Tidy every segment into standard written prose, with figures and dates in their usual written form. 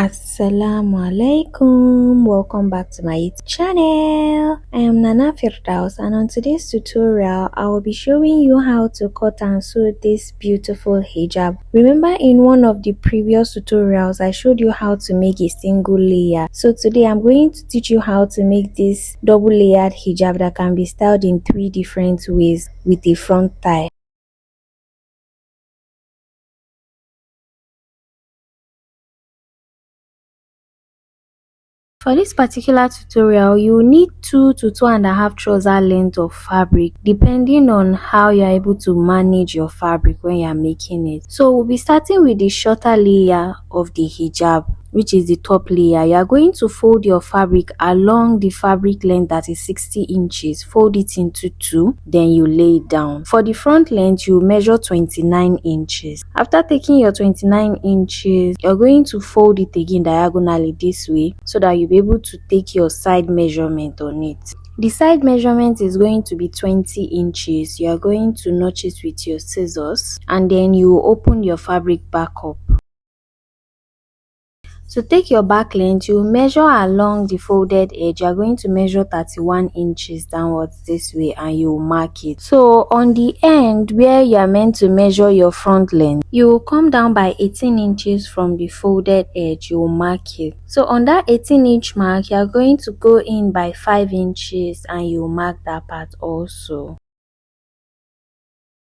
Assalamu alaikum, welcome back to my YouTube channel. I am Nana Firdaus, and on today's tutorial I will be showing you how to cut and sew this beautiful hijab. Remember, in one of the previous tutorials I showed you how to make a single layer, so today I'm going to teach you how to make this double layered hijab that can be styled in 3 different ways with a front tie. For this particular tutorial, you will need 2 to 2.5 trouser length of fabric, depending on how you are able to manage your fabric when you are making it. So we'll be starting with the shorter layer of the hijab, which is the top layer. You are going to fold your fabric along the fabric length that is 60 inches. Fold it into 2, then you lay it down. For the front length, you measure 29 inches. After taking your 29 inches, you're going to fold it again diagonally this way so that you'll be able to take your side measurement on it. The side measurement is going to be 20 inches. You are going to notch it with your scissors, and then you open your fabric back up. To take your back length, you measure along the folded edge. You are going to measure 31 inches downwards this way, and you mark it. So on the end where you are meant to measure your front length, you will come down by 18 inches from the folded edge. You will mark it. So on that 18-inch mark, you are going to go in by 5 inches, and you will mark that part also.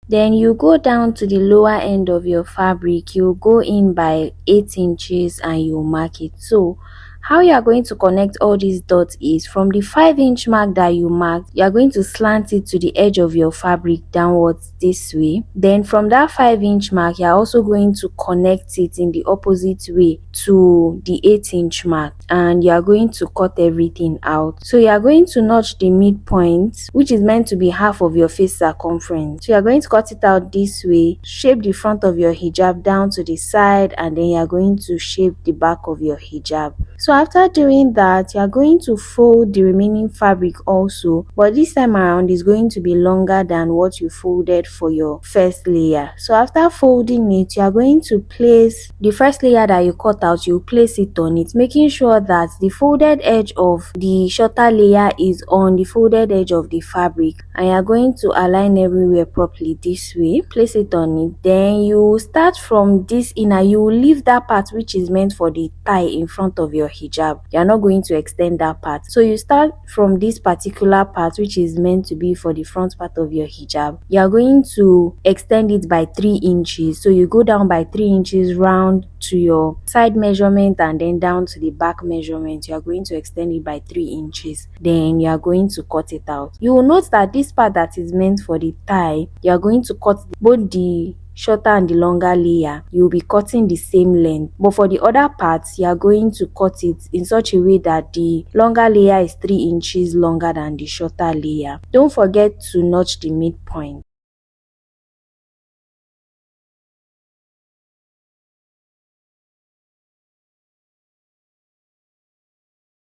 Then you go down to the lower end of your fabric, you go in by 8 inches, and you mark it. So how you are going to connect all these dots is from the 5-inch mark that you marked, you are going to slant it to the edge of your fabric downwards this way. Then from that 5-inch mark, you are also going to connect it in the opposite way to the 8-inch mark, and you are going to cut everything out. So you are going to notch the midpoint, which is meant to be half of your face circumference. So you are going to cut it out this way, shape the front of your hijab down to the side, and then you are going to shape the back of your hijab. So after doing that, you are going to fold the remaining fabric also, but this time around is going to be longer than what you folded for your first layer. So after folding it, you are going to place the first layer that you cut out, you place it on it, making sure that the folded edge of the shorter layer is on the folded edge of the fabric, and you are going to align everywhere properly this way. Place it on it. Then you start from this inner, you will leave that part which is meant for the tie in front of your hijab. You are not going to extend that part. So you start from this particular part which is meant to be for the front part of your hijab. You are going to extend it by 3 inches. So you go down by 3 inches round to your side measurement, and then down to the back measurement. You are going to extend it by 3 inches. Then you are going to cut it out. You will note that this part that is meant for the tie, you are going to cut both the shorter and the longer layer. You will be cutting the same length, but for the other parts, you are going to cut it in such a way that the longer layer is 3 inches longer than the shorter layer. Don't forget to notch the midpoint.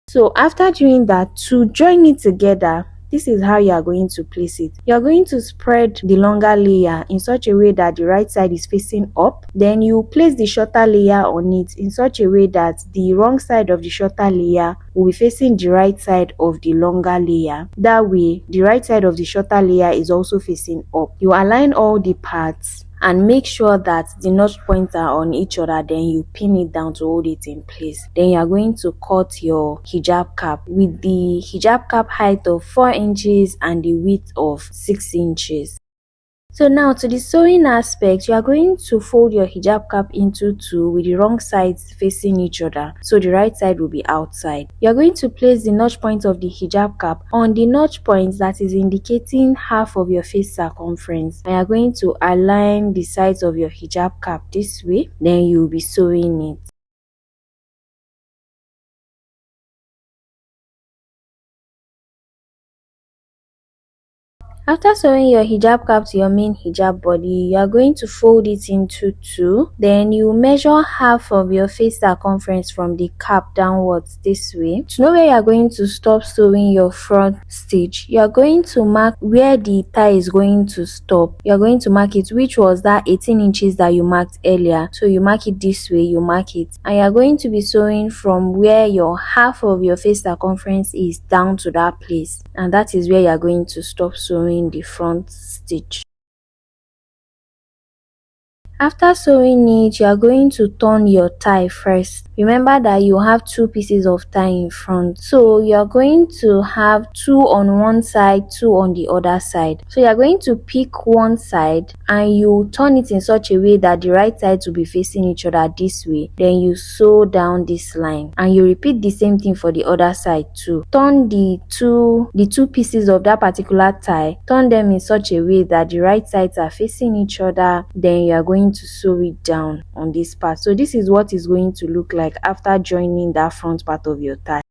So after doing that, to join it together, this is how you are going to place it. You are going to spread the longer layer in such a way that the right side is facing up. Then you place the shorter layer on it in such a way that the wrong side of the shorter layer will be facing the right side of the longer layer. That way, the right side of the shorter layer is also facing up. You align all the parts and make sure that the notch points are on each other. Then you pin it down to hold it in place. Then you are going to cut your hijab cap with the hijab cap height of 4 inches and the width of 6 inches. So now to the sewing aspect, you are going to fold your hijab cap into 2 with the wrong sides facing each other, so the right side will be outside. You are going to place the notch point of the hijab cap on the notch point that is indicating half of your face circumference, and you are going to align the sides of your hijab cap this way. Then you will be sewing it. After sewing your hijab cap to your main hijab body, you are going to fold it into two. Then you measure half of your face circumference from the cap downwards this way. To know where you are going to stop sewing your front stitch, you are going to mark where the tie is going to stop. You are going to mark it, which was that 18 inches that you marked earlier. So you mark it this way, you mark it. And you are going to be sewing from where your half of your face circumference is down to that place. And that is where you are going to stop sewing the front stitch. After sewing it, you are going to turn your tie first. Remember that you have two pieces of tie in front, so you are going to have two on one side, two on the other side. So you are going to pick one side and you turn it in such a way that the right sides will be facing each other this way. Then you sew down this line and you repeat the same thing for the other side too. Turn the two pieces of that particular tie, turn them in such a way that the right sides are facing each other. Then you are going to sew it down on this part. So this is what is going to look like after joining that front part of your tie.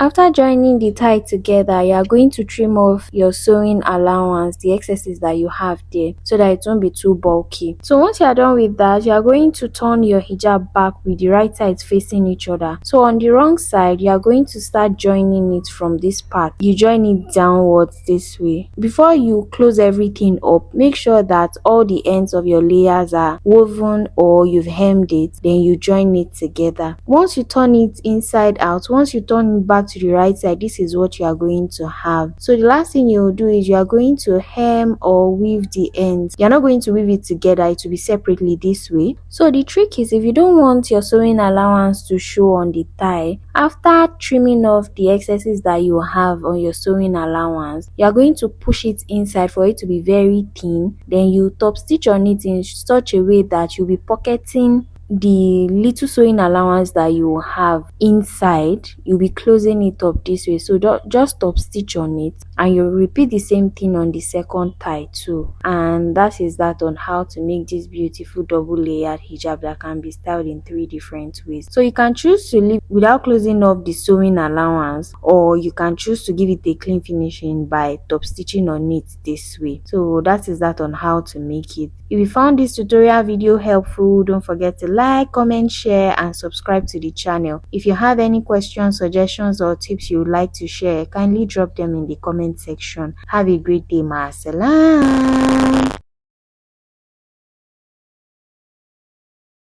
After joining the tie together, you are going to trim off your sewing allowance, the excesses that you have there, so that it won't be too bulky. So once you are done with that, you are going to turn your hijab back with the right sides facing each other. So on the wrong side, you are going to start joining it from this part. You join it downwards this way. Before you close everything up, make sure that all the ends of your layers are woven or you've hemmed it. Then you join it together. Once you turn it inside out, once you turn it back to the right side, this is what you are going to have. So the last thing you will do is you are going to hem or weave the ends. You're not going to weave it together, it will be separately this way. So the trick is, if you don't want your sewing allowance to show on the tie, after trimming off the excesses that you have on your sewing allowance, you are going to push it inside for it to be very thin. Then you top stitch on it in such a way that you'll be pocketing the little sewing allowance that you have inside. You'll be closing it up this way. So just top stitch on it and you repeat the same thing on the second tie too. And that is that on how to make this beautiful double layered hijab that can be styled in 3 different ways. So you can choose to leave without closing up the sewing allowance, or you can choose to give it a clean finishing by top stitching on it this way. So that is that on how to make it. If you found this tutorial video helpful, don't forget to like, comment, share and subscribe to the channel. If you have any questions, suggestions or tips you would like to share, kindly drop them in the comment section. Have a great day. Ma salam.